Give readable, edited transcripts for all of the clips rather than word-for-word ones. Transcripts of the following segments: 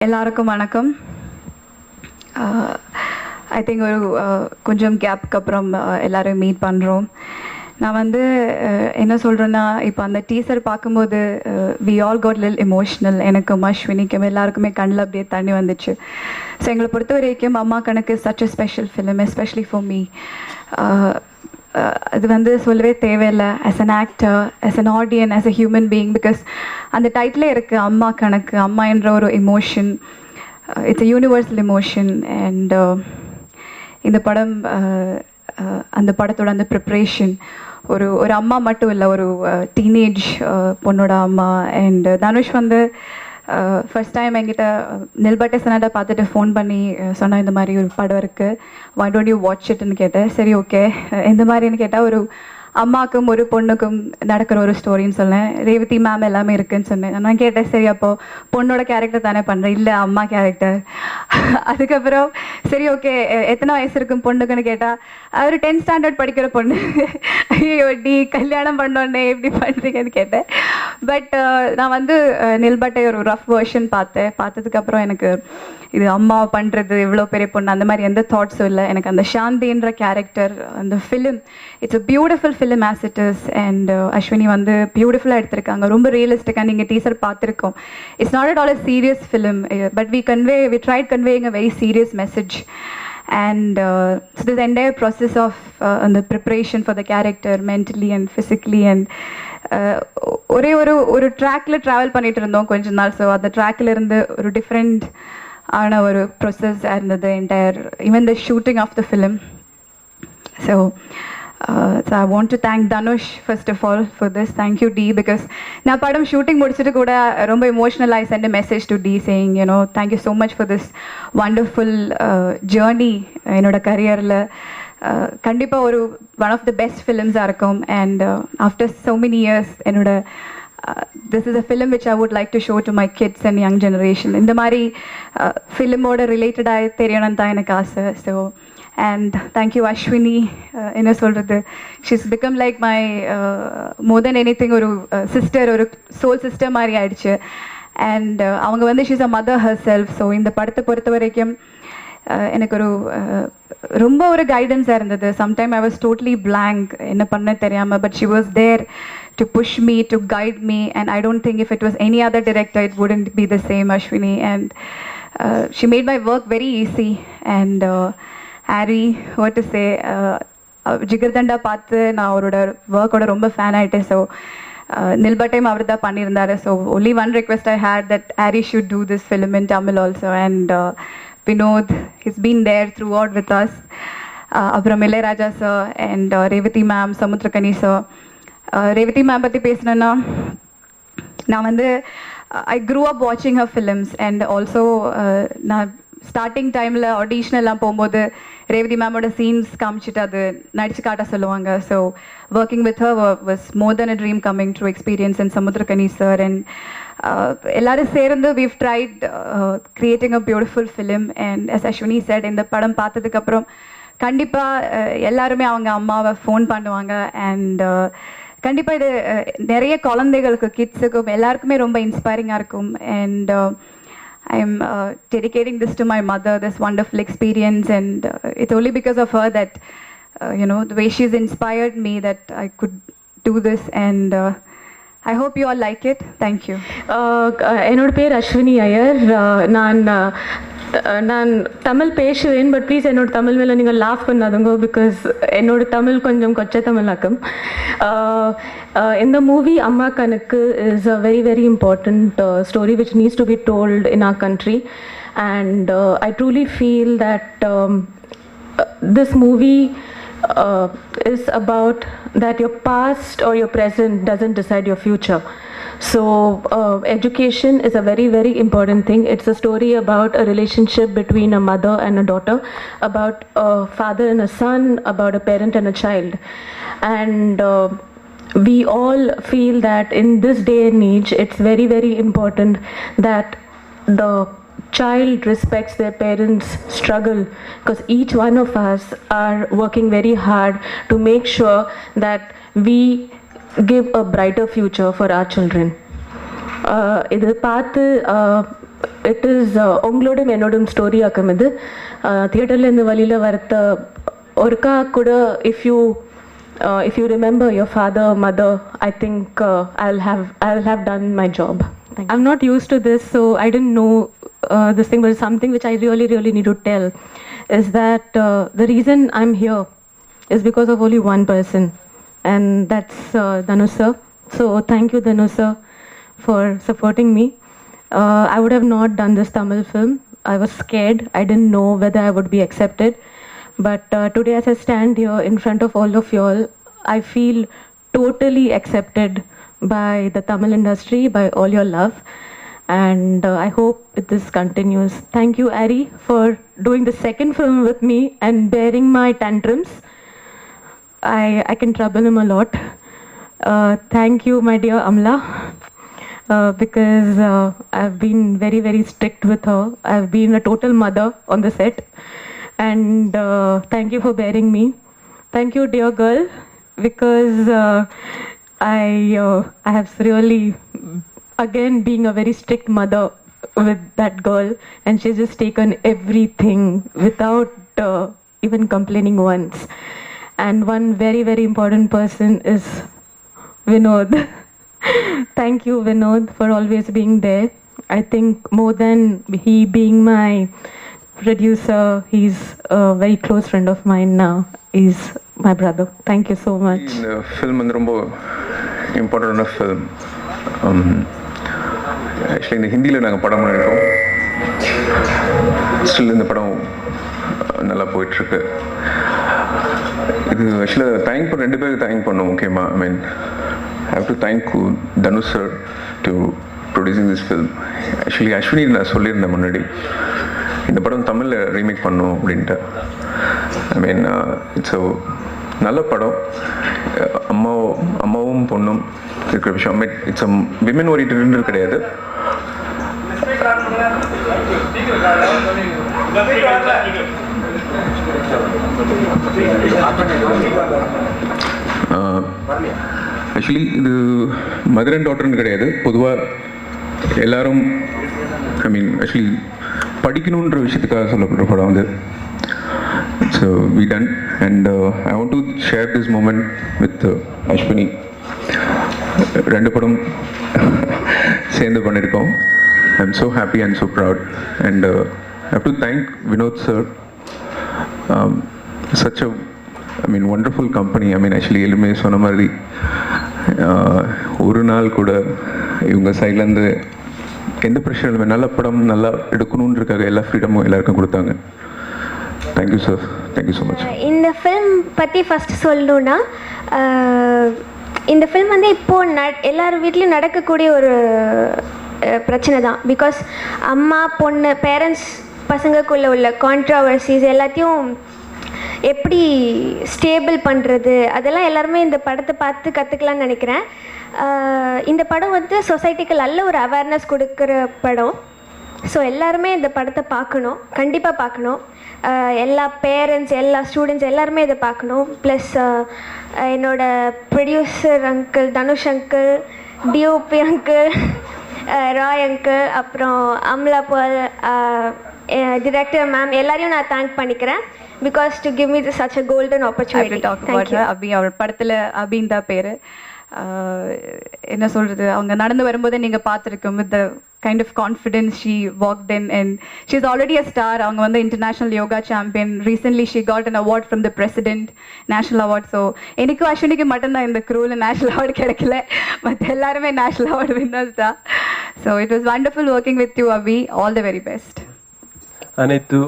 எல்லாருக்கும் வணக்கம். I think ஒரு கொஞ்சம் கேப்புக்கு அப்புறம் எல்லோரும் மீட் பண்ணுறோம். நான் வந்து என்ன சொல்கிறேன்னா, இப்போ அந்த டீசர் பார்க்கும்போது வி ஆல் காட் லில் எமோஷ்னல். எனக்கும் அஸ்வினிக்கும் எல்லாருக்குமே கண்ணில் அப்படியே தண்ணி வந்துச்சு. ஸோ எங்களை பொறுத்த வரைக்கும் அம்மா கணக்கு such a special film, especially for me. அது வந்து சொல்லவே தேவையில்லை. As an actor, as an audience, as a human being, because அந்த டைட்டிலே இருக்குது அம்மா கணக்கு. அம்மா என்ற ஒரு emotion, it's a universal emotion. And இந்த படம், அந்த படத்தோட அந்த ப்ரிப்ரேஷன், ஒரு அம்மா மட்டும் இல்லை, ஒரு டீனேஜ் பொண்ணோட அம்மா. அண்ட் தனுஷ் வந்து ஃபர்ஸ்ட் டைம் என்கிட்ட நில்பட்டை சனடை பார்த்துட்டு ஃபோன் பண்ணி சொன்னால் இந்த மாதிரி ஒரு படம் இருக்குது, வை டோன்ட் யூ வாட்ச் இட்னு கேட்டேன். சரி ஓகே, எந்த மாதிரின்னு கேட்டால் ஒரு அம்மாவுக்கும் ஒரு பொண்ணுக்கும் நடக்கிற ஒரு ஸ்டோரின்னு சொன்னேன். ரேவதி மேம் எல்லாமே இருக்குதுன்னு சொன்னேன். நான் கேட்டேன், சரி அப்போது பொண்ணோட கேரக்டர் தானே பண்ணுறேன்? இல்லை, அம்மா கேரக்டர். அதுக்கப்புறம் சரி ஓகே, எத்தனை வயசு இருக்கும் பொண்ணுக்குன்னு கேட்டால் ஒரு 10th ஸ்டாண்டர்ட் படிக்கிற பொண்ணு. ஐயோ டி, கல்யாணம் பண்ணோன்னே எப்படி பண்ணுறீங்கன்னு கேட்டேன். பட் நான் வந்து நில்பட்டை ஒரு ரஃப் வேர்ஷன் பார்த்ததுக்கப்புறம் எனக்கு இது அம்மா பண்ணுறது இவ்வளோ பெரிய பொண்ணு அந்த மாதிரி எந்த தாட்ஸும் இல்லை. எனக்கு அந்த சாந்தின்ற கேரக்டர், அந்த film, it's a beautiful film as it is. And Ashwini வந்து பியூட்டிஃபுல்லாக எடுத்திருக்காங்க, ரொம்ப ரியலிஸ்டிக்காக. நீங்கள் டீசர் பார்த்துருக்கோம். It's not at all a serious film, but we tried conveying a very serious message. And so this entire process of the preparation for the character mentally and physically, and ஒரே ஒரு ட்ராக்ல travel பண்ணிட்டு இருந்தோம் கொஞ்ச நாள். So அந்த ட்ராக்ல இருந்து ஒரு டிஃப்ரெண்ட் ஆன ஒரு ப்ரொசஸ் இருந்தது entire, even the shooting of the film. So I want to thank Dhanush first of all for this. Thank you D, because நான் படம் ஷூட்டிங் முடிச்சுட்டு கூட ரொம்ப emotional. I sent a message to D saying, you know, thank you so much for this wonderful journey என்னோட கரியரில். கண்டிப்பாக ஒரு one of the best ஃபிலிம்ஸாக இருக்கும். And after so many years என்னோட this is a film which I would like to show to my kids and young generation. இந்த மாதிரி ஃபிலிமோட ரிலேட்டடாக தெரியணும்னு தான் எனக்கு ஆசை. So and thank you Ashwini. என்ன சொல்கிறது, she's become like my more than anything ஒரு சிஸ்டர், ஒரு சோல் சிஸ்டர் மாதிரி ஆயிடுச்சு. அண்ட் அவங்க வந்து she's a mother herself. So இந்த படத்தை பொறுத்த வரைக்கும் எனக்கு ஒரு ரொம்ப ஒரு கைடன்ஸாக இருந்தது. Sometime I was totally blank, என்ன பண்ண தெரியாமல். But she was there to push me, to guide me, and I don't think if it was any other director it wouldn't be the same, Ashwini. And she made my work very easy. And Harry, what to say, jigarthanda பார்த்து நான் அவரோட ஒர்க்கோட ரொம்ப fan ஆகிட்டேன். So நில்பட்டையும் அவர் தான் பண்ணியிருந்தார். So only one request I had, that Hari should do this film in Tamil also. And Vinoth, he's been there throughout with us. அப்புறம் Ilaiyaraaja sir and Revathi ma'am, Samuthirakani sir. Revathi ma'am பற்றி பேசணுன்னா, நான் வந்து ஐ க்ரூ அப் வாட்சிங் ஹர் ஃபிலிம்ஸ். அண்ட் ஆல்சோ நான் starting டைமில் ஆடிஷனெல்லாம் போகும்போது ரேவதி மேமோட சீன்ஸ் காமிச்சிட்டு அது நடிச்சு காட்ட சொல்லுவாங்க. So working with her was more then a dream coming true experience. And Samuthirakani sir and எல்லாரும் சேர்ந்து we've tried creating a beautiful film. And as Ashwini said, இந்த படம் பார்த்ததுக்கப்புறம் கண்டிப்பாக எல்லாருமே அவங்க அம்மாவை ஃபோன் பண்ணுவாங்க. அண்ட் கண்டிப்பாக இது நிறைய குழந்தைகளுக்கு, கிட்ஸுக்கும் எல்லாருக்குமே ரொம்ப இன்ஸ்பைரிங்காக இருக்கும். And I'm dedicating this to my mother, this wonderful experience. And it's only because of her that, you know, the way she's inspired me, that I could do this. And I hope you all like it. Thank you. என்னோட பேர் அஸ்வினி ஐயர். நான் தமிழ் பேசுவேன், but please என்னோட தமிழ் மேலே நீங்கள் laugh பண்ணாதுங்க, because என்னோட தமிழ் கொஞ்சம் கொச்சை தமிழாக்கும். இந்த மூவி அம்மா கணக்கு is a very very important story which needs to be told in our country. And I truly feel that this movie is about that your past or your present doesn't decide your future. So education is a very very important thing. It's a story about a relationship between a mother and a daughter, about a father and a son, about a parent and a child. And we all feel that in this day and age it's very very important that the child respects their parents' struggle, because each one of us are working very hard to make sure that we give a brighter future for our children. இது பார்த்து it is உங்களோடும் என்னோடும் story ஆக்கம் இது தியேட்டர்லேருந்து வெளியில் வரத்த ஒருக்கா கூட if you remember your father, mother, I think I'll have done my job. I'm not used to this, so I didn't know this thing, but something which I really need to tell is that the reason I'm here is because of only one person, and that's Dhanush sir. So thank you, Dhanush sir, for supporting me. I would have not done this Tamil film. I was scared. I didn't know whether I would be accepted. But today, as I stand here in front of all of you all, I feel totally accepted by the Tamil industry, by all your love. And I hope this continues. Thank you, Ari, for doing the second film with me and bearing my tantrums. I can trouble him a lot. Thank you, my dear Amla. Because I've been very strict with her. I've been a total mother on the set. And thank you for bearing me. Thank you, dear girl, because I have really, again, being a very strict mother with that girl, and she's just taken everything without even complaining once. And one very important person is Vinod. Thank you, Vinod, for always being there. I think more than he being my producer, he's a very close friend of mine now. He's my brother. Thank you so much. இந்த film வந்து ரொம்ப இம்பார்ட்டண்டான film. Actually இந்த ஹிந்தியில் நாங்கள் படம் பண்ணியிருக்கோம். Still இந்த படம் நல்லா போயிட்டுருக்கு. இது ஆக்சுவலாக தேங்க் பண்ண 2 பேருக்கு தேங்க் பண்ணோம் முக்கியமாக. ஐ மீன் I have to thank Dhanush sir to producing this film. Actually Ashwini நான் சொல்லியிருந்தேன் முன்னாடி இந்த படம் தமிழில் ரீமேக் பண்ணோம் அப்படின்ட்டு. ஐ மீன் இட்ஸ் அ நல்ல படம். அம்மாவும் பொண்ணும் இருக்கிற விஷயம். இட்ஸ் அ விமன் ஓரியன்டட் கிடையாது. ஆக்சுவலி இது மதர் அண்ட் டாட்டர்னு கிடையாது. பொதுவாக எல்லாரும் ஐ மீன் ஆக்சுவலி படிக்கணுன்ற விஷயத்துக்காக சொல்லப்படுற படம் வந்து. So we done and I want to share this moment with Ashwini. 2 படம் சேர்ந்து பண்ணியிருக்கோம். I am so happy and so proud and I have to thank Vinoth sir. Such a I mean wonderful company. I mean actually எலுமே சொன்ன மாதிரி ஒரு நாள் கூட இவங்க சைட்லேருந்து எந்த ப்ரெஷர் இல்லை, நல்ல படம் நல்லா எடுக்கணுன்றதுக்காக எல்லா ஃப்ரீடமும் எல்லாருக்கும் கொடுத்தாங்க. Thank you sir, thank you so much. இந்த ஃபில்ம் பற்றி ஃபஸ்ட் சொல்லணுன்னா, இந்த ஃபில்ம் வந்து இப்போது எல்லார் வீட்லேயும் நடக்கக்கூடிய ஒரு பிரச்சனை தான். பிகாஸ் அம்மா பொண்ணு பேரண்ட்ஸ் பசங்களுக்குள்ளே உள்ள கான்ட்ராவர்சிஸ் எல்லாத்தையும் எப்படி ஸ்டேபிள் பண்ணுறது, அதெல்லாம் எல்லாருமே இந்த படத்தை பார்த்து கற்றுக்கலான்னு நினைக்கிறேன். இந்த படம் வந்து சொசைட்டிக்கு நல்ல ஒரு அவேர்னஸ் கொடுக்குற படம். ஸோ எல்லாருமே இந்த படத்தை பார்க்கணும், கண்டிப்பாக பார்க்கணும். எல்லா பேரண்ட்ஸ், எல்லா ஸ்டூடெண்ட்ஸ் எல்லாருமே இதை பார்க்கணும். ப்ளஸ் என்னோடய producer uncle Dhanush uncle, DOP uncle, Roy uncle, அப்புறம் அம்லா பால், டிரெக்டர் மேம், எல்லாரையும் நான் தேங்க் பண்ணிக்கிறேன். Because to give me such a golden opportunity. Thank you. அபி, அவர் படத்தில் அபின் தான் பேர். என்ன சொல்கிறது, அவங்க நடந்து வரும்போதே நீங்கள் பார்த்துருக்கோம். With the kind of confidence she walked in and she is already a star. அவங்க வந்து international yoga champion. Recently she got an award from the president, national award. So எனக்கும் அஸ்வினிக்கு மட்டும்தான் இந்த க்ரூவில் நேஷ்னல் அவார்டு கிடைக்கல. மற்ற எல்லாருமே நேஷ்னல் அவார்டு வின்னர்ஸ் தான். So it was wonderful working with you Abhi. All the very best. அனைத்து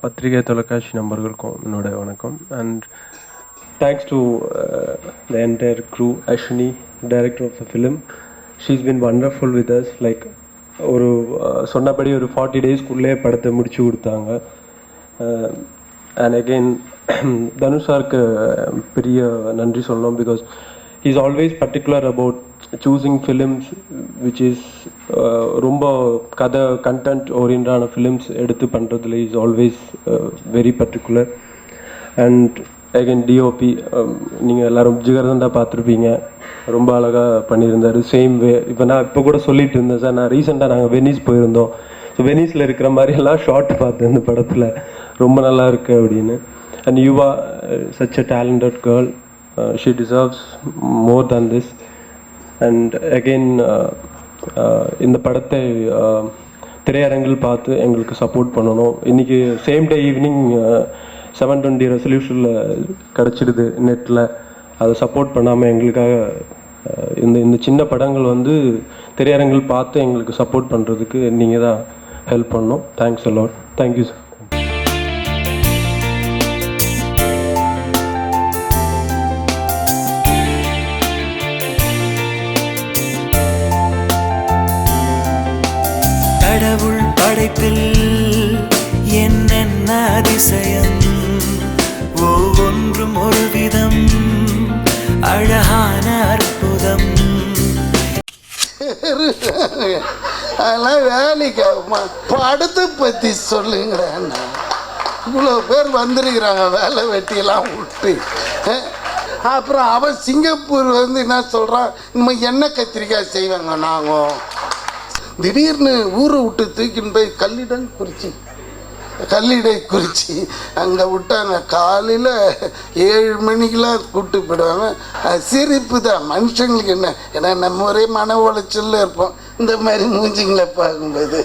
பத்திரிகை தொலைக்காட்சி நண்பர்களுக்கும் என்னோட வணக்கம். And thanks to the entire crew. Ashwini, director of the film, she's been wonderful with us. Like ஒரு சொன்னபடி ஒரு 40 டேஸ்க்குள்ளே படத்தை முடிச்சு கொடுத்தாங்க. அண்ட் அகெயின் தனுஷ் சாருக்கு பெரிய நன்றி சொல்லணும். Because he is always particular about choosing films which is ரொம்ப கதை கண்டென்ட் ஓரியன்டான ஃபிலிம்ஸ் எடுத்து பண்ணுறதுல is always very particular. And again DOP, நீங்கள் எல்லோரும் ஜிகர்தண்டா பார்த்துருப்பீங்க, ரொம்ப அழகாக பண்ணியிருந்தார். சேம் வே இப்போ நான் இப்போ கூட சொல்லிட்டு இருந்தேன் சார், நான் ரீசெண்டாக நாங்கள் வெனிஸ் போயிருந்தோம். ஸோ வெனிஸில் இருக்கிற மாதிரியெல்லாம் ஷார்ட் பார்த்தேன் இந்த படத்தில், ரொம்ப நல்லா இருக்கு அப்படின்னு. And Yuva such a talented girl, she deserves more than this. And again இந்த படத்தை திரையரங்கில் பார்த்து எங்களுக்கு சப்போர்ட் பண்ணணும். இன்றைக்கி சேம் டே ஈவினிங் 720 ரெசல்யூஷனில் கிடச்சிடுது நெட்டில். அதை சப்போர்ட் பண்ணாமல் எங்களுக்காக இந்த சின்ன படங்கள் வந்து திரையரங்கில் பார்த்து எங்களுக்கு சப்போர்ட் பண்ணுறதுக்கு நீங்கள் தான் ஹெல்ப் பண்ணணும். Thanks a lot. Thank you sir. கடவுள் படைப்பில் என்னென்ன அதிசயம், ஒவ்வொன்றும் ஒரு விதம் அழகான அற்புதம். அதெல்லாம் வேலைக்கு படத்தை பற்றி சொல்லுங்கிறேன். இவ்வளோ பேர் வந்திருக்கிறாங்க வேலை வெட்டியெல்லாம் விட்டு. அப்புறம் அவன் சிங்கப்பூர் வந்து என்ன சொல்கிறான், இனிமேல் எண்ணெய் கத்திரிக்காய் செய்வாங்க. நாங்கள் திடீர்னு ஊரை விட்டு தூக்கின்னு போய் கல்லிடை குறிச்சி அங்கே விட்டாங்க. காலையில் 7 மணிக்கெலாம் கூப்பிட்டு போயிடுவாங்க. சிரிப்பு தான் மனுஷங்களுக்கு. என்ன ஏன்னா நம்ம ஒரே மன உளைச்சலில் இருப்போம், இந்த மாதிரி மூஞ்சிங்களை பார்க்கும்போது